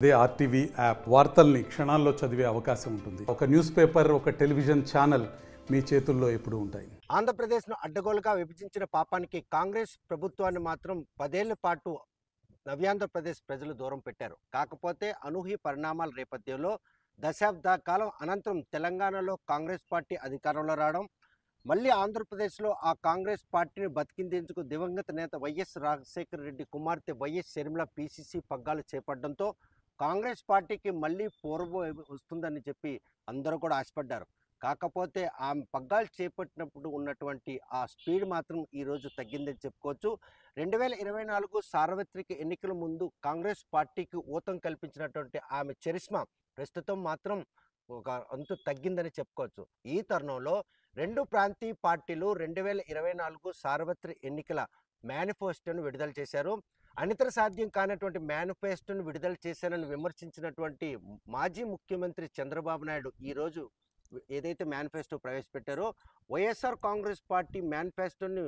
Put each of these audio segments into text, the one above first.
అదే RTV app వార్తల్ని క్షణాల్లో చదివే అవకాశం ఉంటుంది. ఒక న్యూస్ పేపర్, ఒక టెలివిజన్ ఛానల్ మీ చేతుల్లో ఎప్పుడూ ఉంటాయి. ఆంధ్రప్రదేశ్ను అడ్డగోలుగా విభజించిన పాపానికి కాంగ్రెస్ ప్రభుత్వాన్ని మాత్రం 10 ఏళ్ల పాటు నవ్యాంధ్రప్రదేశ్ ప్రజలు దూరం పెట్టారు. కాకపోతే అనూహ్య పరిణామాల నేపథ్యంలో దశాబ్ద కాలం అనంతరం తెలంగాణలో కాంగ్రెస్ పార్టీ అధికారంలో రావడం, మళ్ళీ ఆంధ్రప్రదేశ్లో ఆ కాంగ్రెస్ పార్టీని బతికించేందుకు దివంగత నేత వైఎస్ రాజశేఖర రెడ్డి కుమార్తె వైఎస్ షర్మిల పీసీసీ పగ్గాలు చేపట్టడంతో కాంగ్రెస్ పార్టీకి మళ్ళీ పూర్వం వస్తుందని చెప్పి అందరూ కూడా ఆశపడ్డారు. కాకపోతే ఆమె పగ్గాలు చేపట్టినప్పుడు ఉన్నటువంటి ఆ స్పీడ్ మాత్రం ఈరోజు తగ్గిందని చెప్పుకోవచ్చు. 2024 సార్వత్రిక ఎన్నికల ముందు కాంగ్రెస్ పార్టీకి ఊతం కల్పించినటువంటి ఆమె చరిష్మా ప్రస్తుతం మాత్రం ఒక అంతు తగ్గిందని చెప్పుకోవచ్చు. ఈ తరుణంలో రెండు ప్రాంతీయ పార్టీలు 2024 సార్వత్రిక ఎన్నికల మేనిఫెస్టోను విడుదల చేశారు. అనితర సాధ్యం కానటువంటి మేనిఫెస్టోను విడుదల చేశారని విమర్శించినటువంటి మాజీ ముఖ్యమంత్రి చంద్రబాబు నాయుడు ఈరోజు ఏదైతే మేనిఫెస్టో ప్రవేశపెట్టారో వైఎస్ఆర్ కాంగ్రెస్ పార్టీ మేనిఫెస్టోని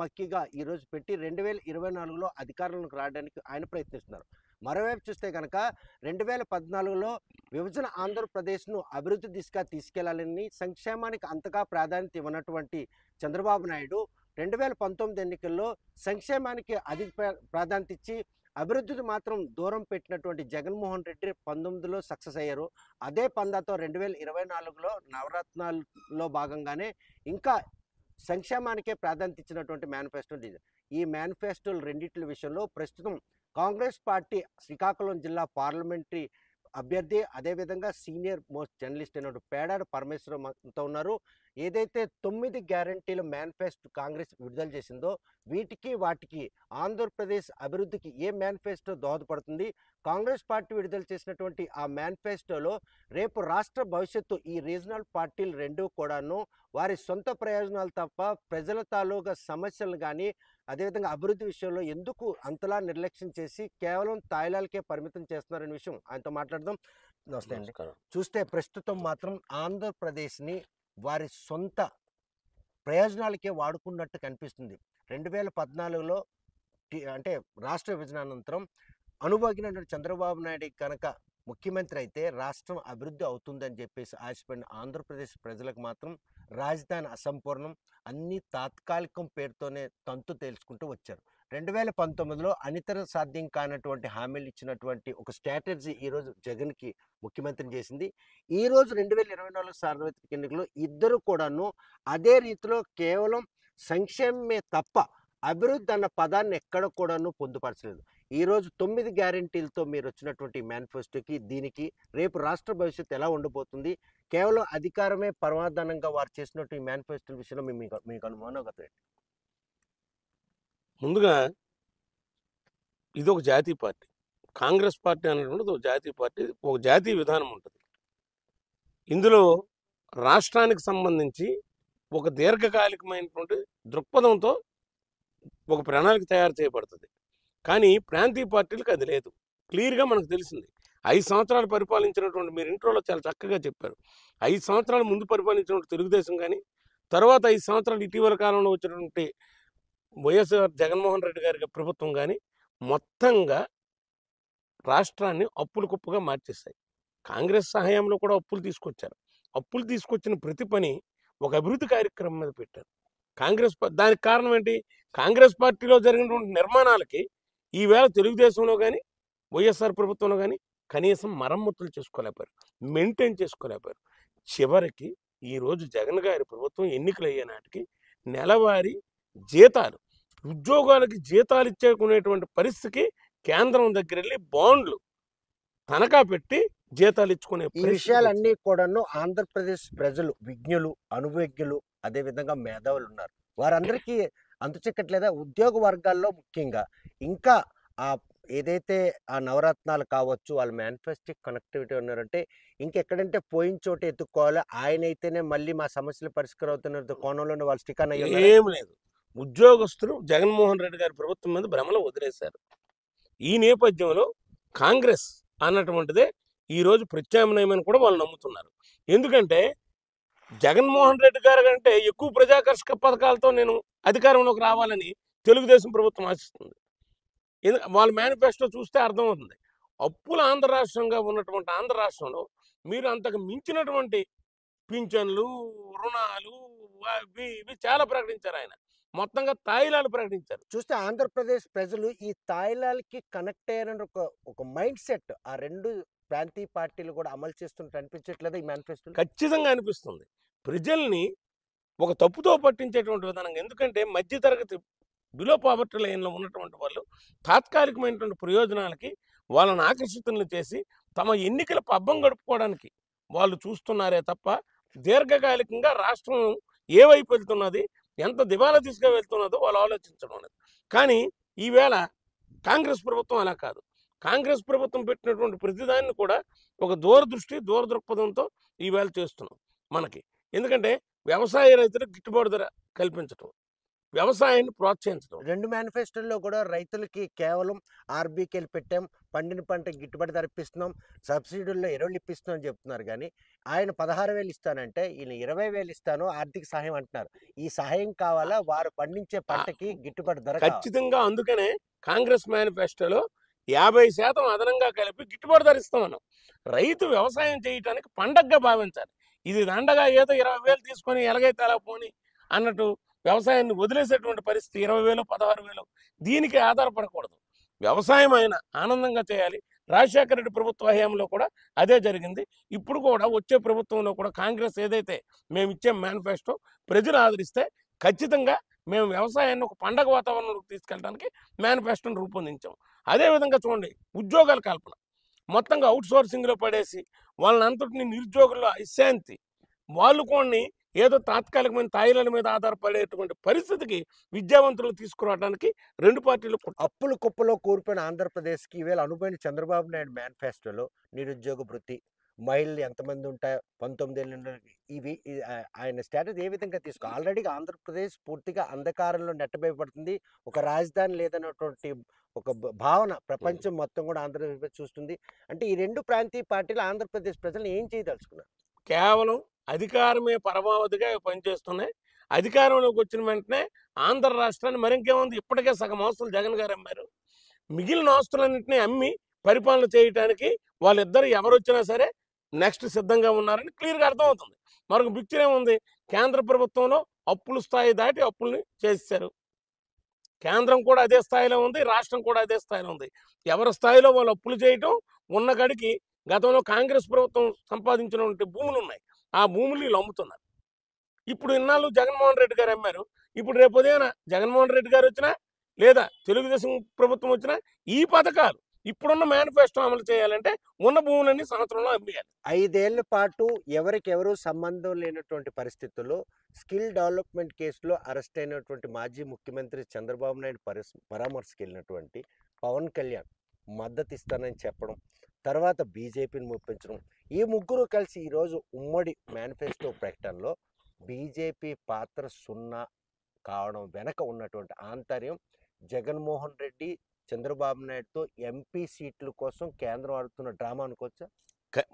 మక్కిగా ఈరోజు పెట్టి 2024లో అధికారంలోకి రావడానికి ఆయన ప్రయత్నిస్తున్నారు. మరోవైపు చూస్తే కనుక 2014లో విభజన ఆంధ్రప్రదేశ్ను అభివృద్ధి దిశగా తీసుకెళ్లాలని సంక్షేమానికి అంతగా ప్రాధాన్యత ఇవ్వనటువంటి చంద్రబాబు నాయుడు 2019 ఎన్నికల్లో సంక్షేమానికి అధిక ప్రాధాన్యత ఇచ్చి అభివృద్ధిని మాత్రం దూరం పెట్టినటువంటి జగన్మోహన్ రెడ్డి 19లో సక్సెస్ అయ్యారు. అదే పందాతో 2024లో నవరత్నాల్లో భాగంగానే ఇంకా సంక్షేమానికే ప్రాధాన్యత ఇచ్చినటువంటి మేనిఫెస్టో ఇది. ఈ మేనిఫెస్టోలు రెండింటి విషయంలో ప్రస్తుతం కాంగ్రెస్ పార్టీ శ్రీకాకుళం జిల్లా పార్లమెంటరీ అభ్యర్థి, అదేవిధంగా సీనియర్ మోస్ట్ జర్నలిస్ట్ అయిన పేడాడ పరమేశ్వరంతో ఉన్నారు. ఏదైతే 9 గ్యారంటీల మేనిఫెస్టో కాంగ్రెస్ విడుదల చేసిందో వాటికి ఆంధ్రప్రదేశ్ అభివృద్ధికి ఏ మేనిఫెస్టో దోహదపడుతుంది, కాంగ్రెస్ పార్టీ విడుదల చేసినటువంటి ఆ మేనిఫెస్టోలో రేపు రాష్ట్ర భవిష్యత్తు ఈ రీజనల్ పార్టీలు రెండూ కూడాను వారి సొంత ప్రయోజనాలు తప్ప ప్రజల తాలూకా సమస్యలు కానీ అదేవిధంగా అభివృద్ధి విషయంలో ఎందుకు అంతలా నిర్లక్ష్యం చేసి కేవలం తాయిలాలకే పరిమితం చేస్తున్నారనే విషయం ఆయనతో మాట్లాడదాం. నమస్తే అండి. చూస్తే ప్రస్తుతం మాత్రం ఆంధ్రప్రదేశ్ని వారి సొంత ప్రయోజనాలకే వాడుకున్నట్టు కనిపిస్తుంది. 2014లో అంటే రాష్ట్ర విభజన అనంతరం అనుభవించినటువంటి చంద్రబాబు నాయుడు కనుక ముఖ్యమంత్రి అయితే రాష్ట్రం అభివృద్ధి అవుతుందని చెప్పేసి ఆశపడిన ఆంధ్రప్రదేశ్ ప్రజలకు మాత్రం రాజధాని అసంపూర్ణం, అన్ని తాత్కాలికం పేరుతోనే తంతు తేల్చుకుంటూ వచ్చారు. 2019లో అనితర సాధ్యం కానటువంటి హామీలు ఇచ్చినటువంటి ఒక స్ట్రాటజీ ఈరోజు జగన్కి ముఖ్యమంత్రిని చేసింది. ఈరోజు 2024 సార్వత్రిక ఎన్నికల్లో ఇద్దరు కూడాను అదే రీతిలో కేవలం సంక్షేమమే తప్ప అభివృద్ధి అన్న పదాన్ని ఎక్కడ కూడాను పొందుపరచలేదు. ఈరోజు 9 గ్యారంటీలతో మీరు వచ్చినటువంటి మేనిఫెస్టోకి దీనికి రేపు రాష్ట్ర భవిష్యత్తు ఎలా ఉండబోతుంది, కేవలం అధికారమే పరమాధానంగా వారు చేసినట్టు ఈ మేనిఫెస్టో విషయంలో మీకు అనుమానగత. ముందుగా ఇది ఒక జాతీయ పార్టీ. కాంగ్రెస్ పార్టీ అనేటువంటిది ఒక జాతీయ పార్టీ, ఒక జాతీయ విధానం ఉంటుంది. ఇందులో రాష్ట్రానికి సంబంధించి ఒక దీర్ఘకాలికమైనటువంటి దృక్పథంతో ఒక ప్రణాళిక తయారు చేయబడుతుంది. కానీ ప్రాంతీయ పార్టీలకు అది లేదు. క్లియర్గా మనకు తెలిసింది. 5 సంవత్సరాలు పరిపాలించినటువంటి, మీరు ఇంట్రోలో చాలా చక్కగా చెప్పారు, 5 సంవత్సరాల ముందు పరిపాలించినటువంటి తెలుగుదేశం కానీ, తర్వాత 5 సంవత్సరాలు ఇటీవల కాలంలో వచ్చినటువంటి వైఎస్ఆర్ జగన్మోహన్ రెడ్డి గారి ప్రభుత్వం కానీ మొత్తంగా రాష్ట్రాన్ని అప్పులు కుప్పగా మార్చేస్తాయి. కాంగ్రెస్ సహాయంలో కూడా అప్పులు తీసుకొచ్చారు. అప్పులు తీసుకొచ్చిన ప్రతి పని ఒక అభివృద్ధి కార్యక్రమం మీద పెట్టారు కాంగ్రెస్. దానికి కారణం ఏంటి? కాంగ్రెస్ పార్టీలో జరిగినటువంటి నిర్మాణాలకి ఈవేళ తెలుగుదేశంలో కానీ వైఎస్ఆర్ ప్రభుత్వంలో కానీ కనీసం మరమ్మతులు చేసుకోలేకపోయారు, మెయింటైన్ చేసుకోలేకపోయారు. చివరికి ఈరోజు జగన్ గారి ప్రభుత్వం ఎన్నికలు అయ్యే నాటికి నెలవారీ జీతాలు, ఉద్యోగాలకి జీతాలు ఇచ్చేకునేటువంటి పరిస్థితికి కేంద్రం దగ్గర వెళ్ళి బాండ్లు తనఖా పెట్టి జీతాలు ఇచ్చుకునే ఈ విషయాలన్నీ కూడాను ఆంధ్రప్రదేశ్ ప్రజలు విజ్ఞులు, అనుభవజ్ఞులు, అదేవిధంగా మేధావులు ఉన్నారు. వారందరికీ అంతుచిక్కట్లేదా? ఉద్యోగ వర్గాల్లో ముఖ్యంగా ఇంకా ఆ ఏదైతే ఆ నవరత్నాలు కావచ్చు, వాళ్ళ మేనిఫెస్టో కనెక్టివిటీ ఉన్నారంటే ఇంకెక్కడంటే పోయిన చోట ఎత్తుక్కోవాలి, ఆయన అయితేనే మళ్ళీ మా సమస్యలు పరిష్కారం అవుతున్న కోణంలోనే వాళ్ళు స్టిక్ అయ్యి ఏం లేదు. ఉద్యోగస్తులు జగన్మోహన్ రెడ్డి గారి ప్రభుత్వం మీద భ్రమలో వదిలేశారు. ఈ నేపథ్యంలో కాంగ్రెస్ అన్నటువంటిదే ఈరోజు ప్రత్యామ్నాయమని కూడా వాళ్ళు నమ్ముతున్నారు. ఎందుకంటే జగన్మోహన్ రెడ్డి గారి కంటే ఎక్కువ ప్రజాకర్షక పథకాలతో నేను అధికారంలోకి రావాలని తెలుగుదేశం ప్రభుత్వం ఆశిస్తుంది. వాళ్ళ మేనిఫెస్టో చూస్తే అర్థమవుతుంది. అప్పుల ఆంధ్ర రాష్ట్రంగా ఉన్నటువంటి ఆంధ్ర రాష్ట్రంలో మీరు అంతకు మించినటువంటి పింఛన్లు, రుణాలు అవి ఇవి చాలా ప్రకటించారు ఆయన. మొత్తంగా తాయిలాలు ప్రకటించారు. చూస్తే ఆంధ్రప్రదేశ్ ప్రజలు ఈ తాయిలాలకి కనెక్ట్ అయ్యారని ఒక మైండ్ సెట్ ఆ రెండు ప్రాంతీయ పార్టీలు కూడా అమలు చేస్తున్నట్టు అనిపించట్లేదు ఈ మేనిఫెస్టోలో. ఖచ్చితంగా అనిపిస్తుంది. ప్రజల్ని ఒక తప్పుతో పట్టించేటువంటి విధానంగా. ఎందుకంటే మధ్యతరగతి బిలో పావర్టీ లైన్లో ఉన్నటువంటి వాళ్ళు తాత్కాలికమైనటువంటి ప్రయోజనాలకి వాళ్ళని ఆకర్షితులను చేసి తమ ఎన్నికల పబ్బం గడుపుకోవడానికి వాళ్ళు చూస్తున్నారే తప్ప దీర్ఘకాలికంగా రాష్ట్రం ఏ వైపు వెళ్తున్నది, ఎంత దివాలా తీసుకువెళ్తున్నదో వాళ్ళు ఆలోచించడం లేదు. కానీ ఈవేళ కాంగ్రెస్ ప్రభుత్వం అలా కాదు. కాంగ్రెస్ ప్రభుత్వం పెట్టినటువంటి ప్రతిదాన్ని కూడా ఒక దూరదృష్టి దూరదృక్పథంతో ఈవేళ చేస్తున్నాం మనకి. ఎందుకంటే వ్యవసాయ రైతులకు గిట్టుబాటు ధర కల్పించడం, వ్యవసాయాన్ని ప్రోత్సహించడం. రెండు మేనిఫెస్టోల్లో కూడా రైతులకి కేవలం ఆర్బీకేలు పెట్టాం, పండిన పంట గిట్టుబాటు ధర ఇప్పిస్తున్నాం, సబ్సిడీల్లో ఎరువులు ఇప్పిస్తున్నాం అని చెప్తున్నారు. కానీ ఆయన 16,000 ఇస్తానంటే ఈయన 20,000 ఇస్తాను ఆర్థిక సహాయం అంటున్నారు. ఈ సహాయం కావాలా? వారు పండించే పంటకి గిట్టుబాటు ధర కావాలా? ఖచ్చితంగా. అందుకనే కాంగ్రెస్ మేనిఫెస్టోలో 50% అదనంగా కలిపి గిట్టుబాటు ధర ఇస్తామన్నాం. రైతు వ్యవసాయం చేయటానికి పండగగా భావించాలి. ఇది దండగా ఏదో 20,000 తీసుకొని ఎలాగైతే అలా పోని అన్నట్టు వ్యవసాయాన్ని వదిలేసేటువంటి పరిస్థితి 20,000, 16,000 దీనికి ఆధారపడకూడదు. వ్యవసాయం ఆయన ఆనందంగా చేయాలి. రాజశేఖర రెడ్డి ప్రభుత్వ హయాంలో కూడా అదే జరిగింది. ఇప్పుడు కూడా వచ్చే ప్రభుత్వంలో కూడా కాంగ్రెస్ ఏదైతే మేము ఇచ్చే మేనిఫెస్టో ప్రజలు ఆదరిస్తే ఖచ్చితంగా మేము వ్యవసాయాన్ని ఒక పండగ వాతావరణంలోకి తీసుకెళ్ళడానికి మేనిఫెస్టోని రూపొందించాం. అదేవిధంగా చూడండి, ఉద్యోగాల కల్పన మొత్తంగా అవుట్ సోర్సింగ్లో పడేసి వాళ్ళని అంతటిని నిరుద్యోగుల్లో అశాంతి, వాళ్ళు కొన్ని ఏదో తాత్కాలికమైన తాయిలాల మీద ఆధారపడేటువంటి పరిస్థితికి విద్యావంతులు తీసుకురావడానికి రెండు పార్టీలు అప్పుల కుప్పలో కూరుపోయిన ఆంధ్రప్రదేశ్కి ఈవేళ అనుభవం చంద్రబాబు నాయుడు మేనిఫెస్టోలో నిరుద్యోగ భృతి, మహిళలు ఎంతమంది ఉంటాయో 19 ఏళ్ళ నుండి ఆయన స్ట్రాటజీ ఏ విధంగా తీసుకో ఆల్రెడీగా ఆంధ్రప్రదేశ్ పూర్తిగా అంధకారంలో నెట్టబయపడుతుంది. ఒక రాజధాని లేదన్నటువంటి ఒక భావన ప్రపంచం మొత్తం కూడా ఆంధ్రప్రదేశ్ చూస్తుంది. అంటే ఈ రెండు ప్రాంతీయ పార్టీలు ఆంధ్రప్రదేశ్ ప్రజలను ఏం చేయదలుచుకున్నారు? కేవలం అధికారమే పరమావధిగా పనిచేస్తున్నాయి. అధికారంలోకి వచ్చిన వెంటనే ఆంధ్ర రాష్ట్రాన్ని మరింకేముంది, ఇప్పటికే సగం ఆస్తులు జగన్ గారు అమ్మారు. మిగిలిన ఆస్తులన్నింటినీ అమ్మి పరిపాలన చేయడానికి వాళ్ళిద్దరు ఎవరు వచ్చినా సరే నెక్స్ట్ సిద్ధంగా ఉన్నారని క్లియర్గా అర్థమవుతుంది. మరొక పిక్చర్ ఏముంది, కేంద్ర ప్రభుత్వంలో అప్పుల స్థాయి దాటి అప్పుల్ని చేశారు. కేంద్రం కూడా అదే స్థాయిలో ఉంది, రాష్ట్రం కూడా అదే స్థాయిలో ఉంది. ఎవరి స్థాయిలో వాళ్ళు అప్పులు చేయటం, ఉన్న గడికి గతంలో కాంగ్రెస్ ప్రభుత్వం సంపాదించినటువంటి భూములు ఉన్నాయి, ఆ భూములు వీళ్ళు అమ్ముతున్నారు. ఇప్పుడు ఇన్నాళ్ళు జగన్మోహన్ రెడ్డి గారు అమ్మారు. ఇప్పుడు రేపు ఉదయం జగన్మోహన్ రెడ్డి గారు వచ్చినా లేదా తెలుగుదేశం ప్రభుత్వం వచ్చినా ఈ పథకాలు ఇప్పుడున్న మేనిఫెస్టో అమలు చేయాలంటే ఉన్న భూములన్నీ సంవత్సరంలో అమ్మేయాలి. 5 ఏళ్ల పాటు ఎవరికెవరు సంబంధం లేనటువంటి పరిస్థితుల్లో స్కిల్ డెవలప్మెంట్ కేసులో అరెస్ట్ అయినటువంటి మాజీ ముఖ్యమంత్రి చంద్రబాబు నాయుడు పరామర్శకు వెళ్ళినటువంటి పవన్ కళ్యాణ్ మద్దతు ఇస్తానని చెప్పడం, తర్వాత బీజేపీని మెప్పించడం, ఈ ముగ్గురు కలిసి ఈరోజు ఉమ్మడి మేనిఫెస్టో ప్రకటనలో బీజేపీ పాత్ర సున్నా కావడం వెనక ఉన్నటువంటి ఆంతర్యం జగన్మోహన్ రెడ్డి చంద్రబాబు నాయుడుతో ఎంపీ సీట్ల కోసం కేంద్రం ఆడుతున్న డ్రామా అనుకోవచ్చా?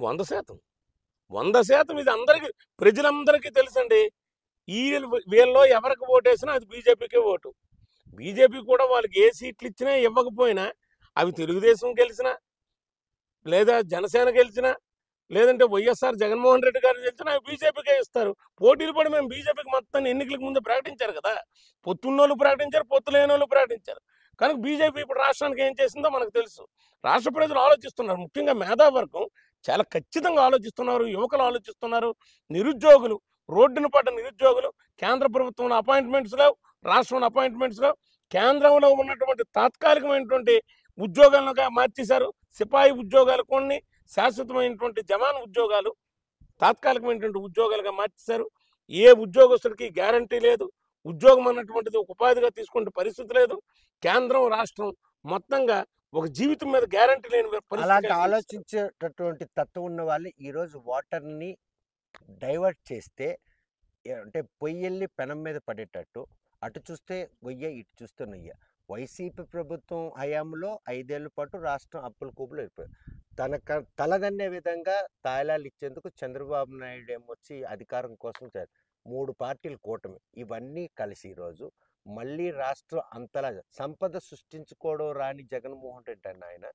100% ఇది అందరికీ ప్రజలందరికీ తెలుసండి. వీళ్ళలో ఎవరికి ఓటేసినా అది బీజేపీకే ఓటు. బీజేపీ కూడా వాళ్ళకి ఏ సీట్లు ఇచ్చినా ఇవ్వకపోయినా అవి తెలుగుదేశం గెలిచినా లేదా జనసేన గెలిచినా లేదంటే వైఎస్ఆర్ జగన్మోహన్ రెడ్డి గారు గెలిచినా అవి బీజేపీకే ఇస్తారు. పోటీలు పడి మేము బీజేపీకి మొత్తాన్ని ఎన్నికలకు ముందు ప్రకటించారు కదా, పొత్తున్నోళ్ళు ప్రకటించారు, పొత్తు లేని వాళ్ళు ప్రకటించారు. కనుక బీజేపీ ఇప్పుడు రాష్ట్రానికి ఏం చేసిందో మనకు తెలుసు. రాష్ట్ర ప్రజలు ఆలోచిస్తున్నారు, ముఖ్యంగా మేధావర్గం చాలా ఖచ్చితంగా ఆలోచిస్తున్నారు, యువకులు ఆలోచిస్తున్నారు. నిరుద్యోగులు, రోడ్డున పడ్డ నిరుద్యోగులు, కేంద్ర ప్రభుత్వంలో అపాయింట్మెంట్స్ లేవు, రాష్ట్రంలో అపాయింట్మెంట్స్ లేవు, కేంద్రంలో ఉన్నటువంటి తాత్కాలికమైనటువంటి ఉద్యోగాలుగా మార్చేశారు. సిపాయి ఉద్యోగాలు కొన్ని, శాశ్వతమైనటువంటి జవాన్ ఉద్యోగాలు తాత్కాలికమైనటువంటి ఉద్యోగాలుగా మార్చేశారు. ఏ ఉద్యోగస్తుడికి గ్యారంటీ లేదు, ఉద్యోగం అన్నటువంటిది ఒక ఉపాధిగా తీసుకునే పరిస్థితి లేదు. కేంద్రం రాష్ట్రం మొత్తంగా ఒక జీవితం మీద గ్యారంటీ లేని అలాంటి ఆలోచించేటటువంటి తత్వం ఉన్న వాళ్ళు ఈరోజు వాటర్ని డైవర్ట్ చేస్తే అంటే పొయ్యెళ్ళి పెనం మీద పడేటట్టు, అటు చూస్తే గొయ్య ఇటు చూస్తే నొయ్య. వైసీపీ ప్రభుత్వం హయాంలో 5 ఏళ్ల పాటు రాష్ట్రం అప్పుల కూపులు అయిపోయారు. తలదన్నే విధంగా తాయిలాలు ఇచ్చేందుకు చంద్రబాబు నాయుడు ఏమొచ్చి అధికారం కోసం 3 పార్టీల కూటమి ఇవన్నీ కలిసి ఈరోజు మళ్ళీ రాష్ట్రం అంతలా సంపద సృష్టించుకోవడం రాని జగన్మోహన్ రెడ్డి అన్న ఆయన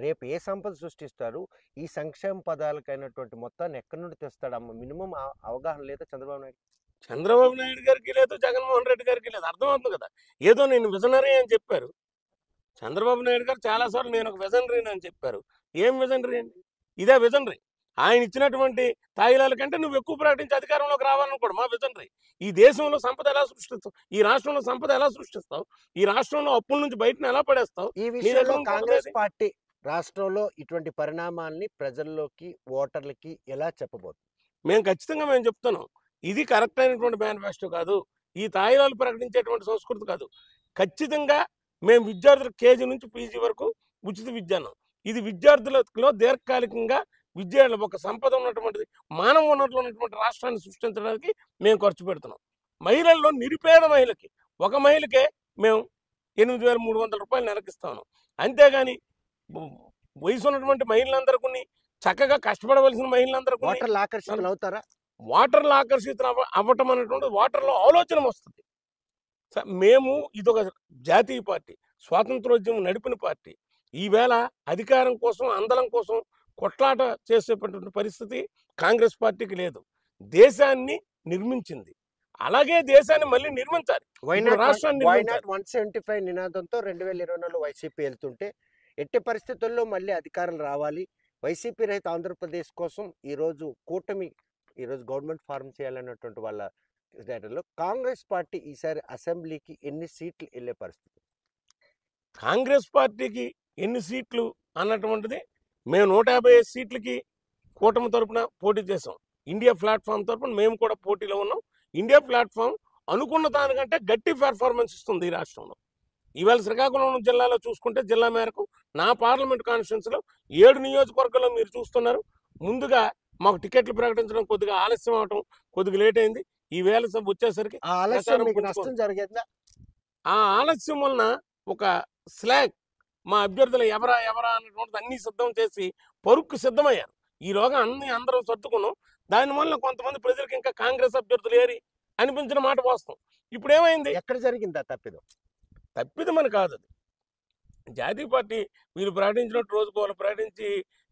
రేపు ఏ సంపద సృష్టిస్తారు, ఈ సంక్షేమ పదాలకైనటువంటి మొత్తాన్ని ఎక్కడి నుండి తెస్తాడమ్మ? మినిమం అవగాహన లేదా చంద్రబాబు నాయుడు? చంద్రబాబు నాయుడు గారికి లేదు, జగన్మోహన్ రెడ్డి గారికి లేదు. అర్థమవుతుంది కదా. ఏదో నేను విజనరీ అని చెప్పారు చంద్రబాబు నాయుడు గారు. చాలాసార్లు నేను ఒక విజనరీ అని చెప్పారు. ఏం విజనరీ అండి? ఇదే విజనరీ. ఆయన ఇచ్చినటువంటి తాయిలాల కంటే నువ్వు ఎక్కువ ప్రకటించి అధికారంలోకి రావాలనుకోడు మా విజనరీ. ఈ దేశంలో సంపద ఎలా సృష్టిస్తావు? ఈ రాష్ట్రంలో సంపద ఎలా సృష్టిస్తావు? ఈ రాష్ట్రంలో అప్పుల నుంచి బయటను ఎలా పడేస్తావు? ఈ విషయంలో కాంగ్రెస్ పార్టీ రాష్ట్రంలో ఇటువంటి పరిణామాల్ని ప్రజల్లోకి, ఓటర్లకి ఎలా చెప్పబోతుంది? మేము ఖచ్చితంగా మేము చెప్తున్నాం, ఇది కరెక్ట్ అయినటువంటి మేనిఫెస్టో కాదు, ఈ తాయిలాలు ప్రకటించేటువంటి సంస్కృతి కాదు. ఖచ్చితంగా మేము విద్యార్థులకు కేజీ నుంచి పీజీ వరకు ఉచిత విద్యను, ఇది విద్యార్థులలో దీర్ఘకాలికంగా విద్య ఒక సంపద ఉన్నటువంటిది, మానవ వనరులు ఉన్నటువంటి రాష్ట్రాన్ని సృష్టించడానికి మేము ఖర్చు పెడుతున్నాం. మహిళల్లో నిరుపేద మహిళకి, ఒక మహిళకే మేము 8,300 రూపాయలు నెలకిస్తాను. అంతేగాని వయసు ఉన్నటువంటి మహిళలందరికీ, చక్కగా కష్టపడవలసిన మహిళలందరికీ ఓటర్లు ఆకర్షితులు అవుతారా? వాటర్లో ఆకర్షితులు అవ్వటం అనేటువంటి వాటర్లో ఆలోచన వస్తుంది. మేము ఇదొక జాతీయ పార్టీ, స్వాతంత్రోద్యమం నడిపిన పార్టీ. ఈవేళ అధికారం కోసం, అందలం కోసం కొట్లాట చేసేటటువంటి పరిస్థితి కాంగ్రెస్ పార్టీకి లేదు. దేశాన్ని నిర్మించింది, అలాగే దేశాన్ని మళ్ళీ నిర్మించాలి. రాష్ట్రాన్ని 175 నినాదంతో 2024 వైసీపీ వెళ్తుంటే, ఎట్టి పరిస్థితుల్లో మళ్ళీ అధికారులు రావాలి, వైసీపీ రహిత ఆంధ్రప్రదేశ్ కోసం ఈరోజు కూటమి, ఈరోజు గవర్నమెంట్ ఫార్మ్ చేయాలన్నటువంటి వాళ్ళ స్టేటర్లో కాంగ్రెస్ పార్టీ ఈసారి అసెంబ్లీకి ఎన్ని సీట్లు వెళ్ళే పరిస్థితి? కాంగ్రెస్ పార్టీకి ఎన్ని సీట్లు అన్నటువంటిది, మేము 155 సీట్లకి కూటమి తరపున పోటీ చేసాం. ఇండియా ప్లాట్ఫామ్ తరపున మేము కూడా పోటీలో ఉన్నాం. ఇండియా ప్లాట్ఫామ్ అనుకున్న దానికంటే గట్టి పెర్ఫార్మెన్స్ ఇస్తుంది ఈ రాష్ట్రంలో. ఇవాళ శ్రీకాకుళం జిల్లాలో చూసుకుంటే, జిల్లా మేరకు నా పార్లమెంట్ కాన్స్టిట్యున్సీలో 7 నియోజకవర్గాల్లో మీరు చూస్తున్నారు. ముందుగా మాకు టికెట్లు ప్రకటించడం కొద్దిగా ఆలస్యం అవటం, కొద్దిగా లేట్ అయింది. ఈ వేళ వచ్చేసరికి నష్టం జరిగేదా? ఆ ఆలస్యం వలన ఒక స్లాగ్ మా అభ్యర్థులు ఎవరా అన్నటువంటిది అన్ని సిద్ధం చేసి పరుక్కు సిద్ధమయ్యారు. ఈలోగా అందరం సర్దుకున్నాం. దానివల్ల కొంతమంది ప్రజలకు ఇంకా కాంగ్రెస్ అభ్యర్థులు ఏరి అనిపించిన మాట వాస్తవం. ఇప్పుడు ఏమైంది? ఎక్కడ జరిగిందా తప్పిదమని కాదు, అది జాతీయ పార్టీ వీళ్ళు ప్రకటించినట్టు రోజుకు వాళ్ళు ప్రకటించి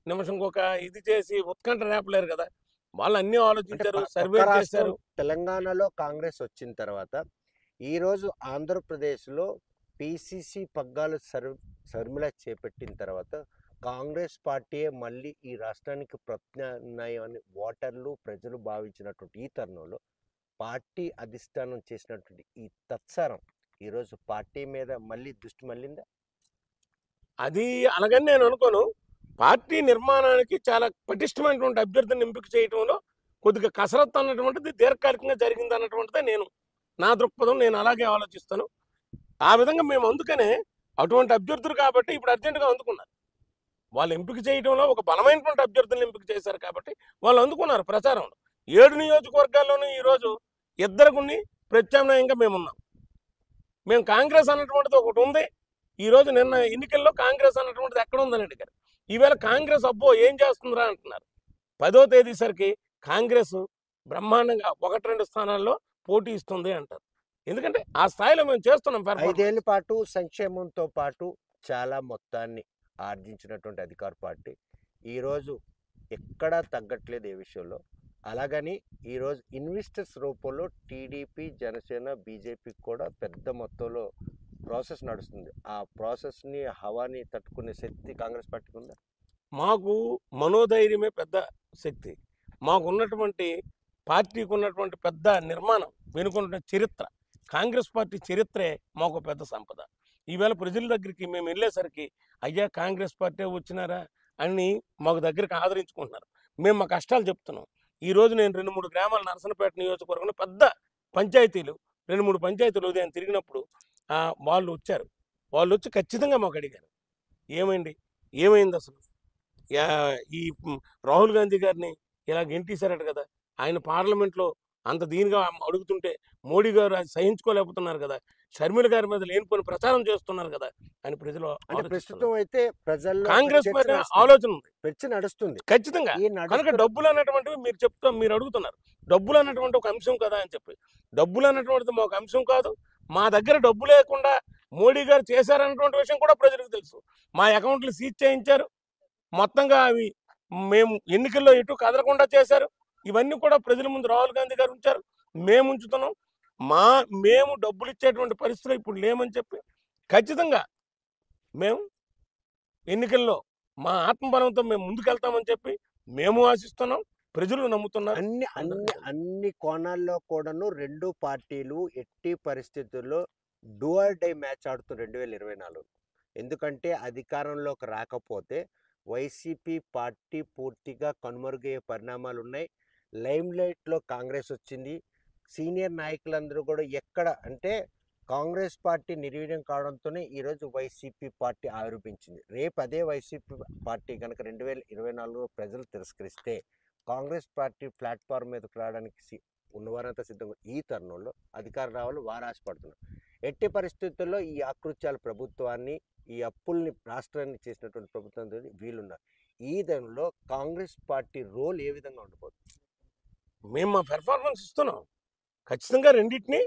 నిమిషంకి ఒక ఇది చేసి ఉత్కంఠ రేపలేరు కదా. వాళ్ళు అన్ని ఆలోచించారు, సర్వే చేశారు. తెలంగాణలో కాంగ్రెస్ వచ్చిన తర్వాత ఈరోజు ఆంధ్రప్రదేశ్లో పిసిసి పగ్గాలు శర్మిల చేపట్టిన తర్వాత కాంగ్రెస్ పార్టీయే మళ్ళీ ఈ రాష్ట్రానికి ప్రత్యామ్నాయం అని ఓటర్లు, ప్రజలు భావించినటువంటి ఈ తరుణంలో పార్టీ అధిష్టానం చేసినటువంటి ఈ తత్సరం ఈరోజు పార్టీ మీద మళ్ళీ దృష్టి మళ్ళిందా? అది అలాగని నేను అనుకోను. పార్టీ నిర్మాణానికి చాలా పటిష్టమైనటువంటి అభ్యర్థిని ఎంపిక చేయడంలో కొద్దిగా కసరత్తు అన్నటువంటిది దీర్ఘకాలికంగా జరిగింది అన్నటువంటిదే నా దృక్పథం. నేను అలాగే ఆలోచిస్తాను. ఆ విధంగా మేము అందుకనే అటువంటి అభ్యర్థులు కాబట్టి ఇప్పుడు అర్జెంటుగా అందుకున్నారు. వాళ్ళు ఎంపిక చేయడంలో ఒక బలమైనటువంటి అభ్యర్థులను ఎంపిక చేశారు కాబట్టి వాళ్ళు అందుకున్నారు ప్రచారంలో. 7 నియోజకవర్గాల్లోనూ ఈరోజు 2 ప్రత్యామ్నాయంగా మేమున్నాం. మేము కాంగ్రెస్ అన్నటువంటిది ఒకటి ఉంది. ఈరోజు నిన్న ఎన్నికల్లో కాంగ్రెస్ అన్నటువంటిది ఎక్కడ ఉందని అడిగారు. ఈవేళ కాంగ్రెస్ అబ్బో ఏం చేస్తుందిరా అంటున్నారు. 10వ తేదీ సరికి కాంగ్రెస్ బ్రహ్మాండంగా 1-2 స్థానాల్లో పోటీ ఇస్తుంది అంటారు. ఎందుకంటే ఆ స్థాయిలో మేము చేస్తున్నాం. 5 ఏళ్ల పాటు సంక్షేమంతో పాటు చాలా మొత్తాన్ని ఆర్జించినటువంటి అధికార పార్టీ ఈరోజు ఎక్కడా తగ్గట్లేదు ఏ విషయంలో. అలాగని ఈరోజు ఇన్వెస్టర్స్ రూపంలో టీడీపీ, జనసేన, బీజేపీ కూడా పెద్ద మొత్తంలో ప్రాసెస్ నడుస్తుంది. ఆ ప్రాసెస్ని, హవాని తట్టుకునే శక్తి కాంగ్రెస్ పార్టీకి ఉందా? మాకు మనోధైర్యమే పెద్ద శక్తి. మాకున్నటువంటి పార్టీకి ఉన్నటువంటి పెద్ద నిర్మాణం వెనుకున్న చరిత్ర, కాంగ్రెస్ పార్టీ చరిత్రే మాకు పెద్ద సంపద. ఈవేళ ప్రజల దగ్గరికి మేము వెళ్ళేసరికి అయ్యా కాంగ్రెస్ పార్టీ వచ్చినారా అని మాకు దగ్గరికి ఆదరించుకుంటున్నారు. మేము మా కష్టాలు చెప్తున్నాం. ఈరోజు నేను 2-3 గ్రామాల నరసనపేట నియోజకవర్గంలో పెద్ద పంచాయతీలు, 2-3 పంచాయతీలు ఉదయం తిరిగినప్పుడు వాళ్ళు వచ్చారు. వాళ్ళు వచ్చి ఖచ్చితంగా మాకు అడిగారు, ఏమైంది అసలు ఈ రాహుల్ గాంధీ గారిని ఇలా గెంటేశారట కదా, ఆయన పార్లమెంట్లో అంత దీనిగా అడుగుతుంటే మోడీ గారు అది సహించుకోలేకపోతున్నారు కదా, షర్మిల గారి మీద లేనిపోని ప్రచారం చేస్తున్నారు కదా అని ప్రజలు. ప్రస్తుతం అయితే ప్రజల్లో కాంగ్రెస్ పైన ఆలోచన ఉంది, నడుస్తుంది ఖచ్చితంగా. కనుక డబ్బులు అన్నటువంటివి మీరు అడుగుతున్నారు, డబ్బులు అన్నటువంటి ఒక అంశం కదా అని చెప్పి. డబ్బులు అన్నటువంటిది మాకు అంశం కాదు. మా దగ్గర డబ్బు లేకుండా మోడీ గారు చేశారన్నటువంటి విషయం కూడా ప్రజలకు తెలుసు. మా అకౌంట్లు సీజ్ చేయించారు, మొత్తంగా అవి మేము ఎన్నికల్లో ఎటు కదలకుండా చేశారు. ఇవన్నీ కూడా ప్రజల ముందు రాహుల్ గాంధీ గారు ఉంచారు, మేము ఉంచుతున్నాం. మేము డబ్బులు ఇచ్చేటువంటి పరిస్థితులు ఇప్పుడు లేమని చెప్పి ఖచ్చితంగా మేము ఎన్నికల్లో మా ఆత్మబలంతో మేము ముందుకెళ్తామని చెప్పి మేము ఆశిస్తున్నాం, ప్రజలు నమ్ముతున్నారు. అన్ని కోణాల్లో కూడాను రెండు పార్టీలు ఎట్టి పరిస్థితుల్లో డూఆర్ డై మ్యాచ్ ఆడుతూ 2024. ఎందుకంటే అధికారంలోకి రాకపోతే వైసీపీ పార్టీ పూర్తిగా కనుమరుగయ్యే పరిణామాలు ఉన్నాయి. లైమ్ లైట్లో కాంగ్రెస్ వచ్చింది. సీనియర్ నాయకులందరూ కూడా ఎక్కడ అంటే కాంగ్రెస్ పార్టీ నిర్వీర్యం కావడంతోనే ఈరోజు వైసీపీ పార్టీ ఆవిర్భించింది. రేపు అదే వైసీపీ పార్టీ కనుక 2024లో ప్రజలు తిరస్కరిస్తే కాంగ్రెస్ పార్టీ ప్లాట్ఫామ్ మీదకి రావడానికి ఉన్నవారంతా సిద్ధంగా ఈ తరుణంలో అధికారం రావాలి వారు ఆశపడుతున్నారు. ఎట్టి పరిస్థితుల్లో ఈ ఆకృత్యాల ప్రభుత్వాన్ని, ఈ అప్పుల్ని రాష్ట్రాన్ని చేసినటువంటి ప్రభుత్వం వీళ్ళున్నారు. ఈ దానిలో కాంగ్రెస్ పార్టీ రోల్ ఏ విధంగా ఉండబోతుంది? మేము మా పెర్ఫార్మెన్స్ ఇస్తున్నాం, ఖచ్చితంగా రెండింటిని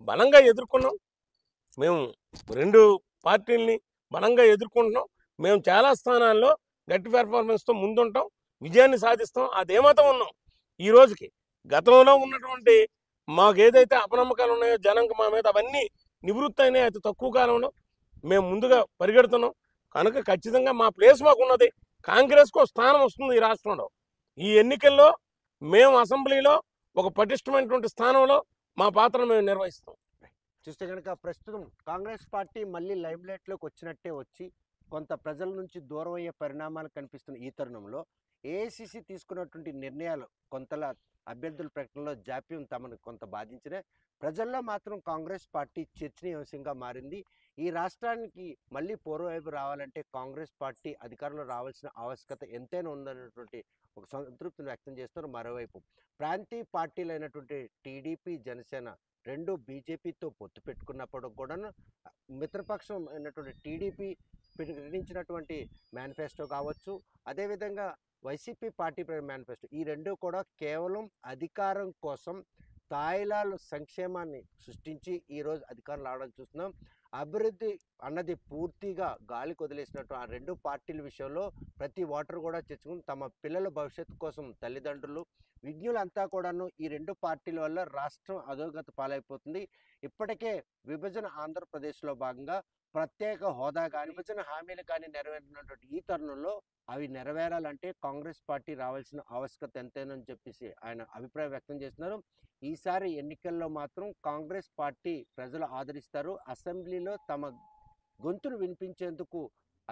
బలంగా ఎదుర్కొన్నాం. మేము రెండు పార్టీల్ని బలంగా ఎదుర్కొంటున్నాం. మేము చాలా స్థానాల్లో గట్టి పెర్ఫార్మెన్స్తో ముందుంటాం, విజయాన్ని సాధిస్తాం. అదేమాత్రం ఉన్నాం ఈ రోజుకి. గతంలో ఉన్నటువంటి మాకు ఏదైతే అపనమ్మకాలు ఉన్నాయో జనంకి మా మీద, అవన్నీ నివృత్తి అయినాయి అతి తక్కువ కాలంలో. మేము ముందుగా పరిగెడుతున్నాం కనుక ఖచ్చితంగా మా ప్లేస్ మాకున్నది. కాంగ్రెస్కు స్థానం వస్తుంది ఈ రాష్ట్రంలో. ఈ ఎన్నికల్లో మేము అసెంబ్లీలో ఒక పటిష్టమైనటువంటి స్థానంలో మా పాత్రను మేము నిర్వహిస్తాం. చూస్తే కనుక ప్రస్తుతం కాంగ్రెస్ పార్టీ మళ్ళీ లైమ్ లైట్లోకి వచ్చినట్టే వచ్చి కొంత ప్రజల నుంచి దూరం అయ్యే పరిణామాలు కనిపిస్తున్న ఈ తరుణంలో ఏఐసిసి తీసుకున్నటువంటి నిర్ణయాలు కొంతలా అభ్యర్థుల ప్రకటనలో జాప్యం తమను కొంత బాధించిన ప్రజల్లో మాత్రం కాంగ్రెస్ పార్టీ చర్చనీయాంశంగా మారింది. ఈ రాష్ట్రానికి మళ్ళీ పూర్వవైపు రావాలంటే కాంగ్రెస్ పార్టీ అధికారంలో రావాల్సిన ఆవశ్యకత ఎంతైనా ఉందన్నటువంటి ఒక సంతృప్తిని వ్యక్తం చేస్తున్నారు. మరోవైపు ప్రాంతీయ పార్టీలు అయినటువంటి టీడీపీ, జనసేన రెండు బీజేపీతో పొత్తు పెట్టుకున్నప్పుడు కూడా మిత్రపక్షం అయినటువంటి టీడీపీ ప్రకటించినటువంటి మేనిఫెస్టో కావచ్చు, అదేవిధంగా వైసీపీ పార్టీ మేనిఫెస్టో, ఈ రెండు కూడా కేవలం అధికారం కోసం తాయిలాలు సంక్షేమాన్ని సృష్టించి ఈరోజు అధికారం రావడం చూస్తున్నాం. అభివృద్ధి అన్నది పూర్తిగా గాలికి వదిలేసినట్టు ఆ రెండు పార్టీల విషయంలో ప్రతి ఓటరు కూడా చర్చకుని తమ పిల్లల భవిష్యత్తు కోసం తల్లిదండ్రులు, విజ్ఞులంతా కూడాను ఈ రెండు పార్టీల వల్ల రాష్ట్రం అధోగతి పాలైపోతుంది. ఇప్పటికే విభజన ఆంధ్రప్రదేశ్లో భాగంగా ప్రత్యేక హోదా కానీ విభజన హామీలు కానీ నెరవేరినటువంటి ఈ తరుణంలో అవి నెరవేరాలంటే కాంగ్రెస్ పార్టీ రావాల్సిన ఆవశ్యకత ఎంతైనని చెప్పేసి ఆయన అభిప్రాయం వ్యక్తం చేస్తున్నారు. ఈసారి ఎన్నికల్లో మాత్రం కాంగ్రెస్ పార్టీ ప్రజలు ఆదరిస్తారు. అసెంబ్లీలో తమ గొంతును వినిపించేందుకు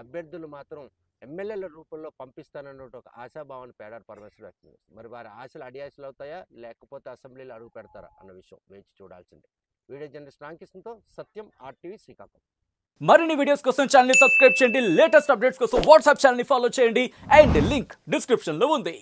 అభ్యర్థులు మాత్రం ఎమ్మెల్యేల రూపంలో పంపిస్తానన్న ఒక ఆశాభావాన్ని పేడారు పరమేశ్వర్ వ్యక్తం చేస్తారు. మరి వారి ఆశలు అడియాశలు అవుతాయా లేకపోతే అసెంబ్లీలో అడుగు పెడతారా అన్న విషయం వేచి చూడాల్సిందే. వీడియో జర్నలిస్ట్ రాంకిషన్తో సత్యం, RTV శ్రీకాకుళం. మరిన్ని వీడియోస్ కోసం ఛానల్ ని సబ్స్క్రైబ్ చేయండి. లేటెస్ట్ అప్డేట్స్ కోసం వాట్సాప్ ఛానల్ ని ఫాలో చేయండి. అండ్ లింక్ డిస్క్రిప్షన్ లో ఉంది.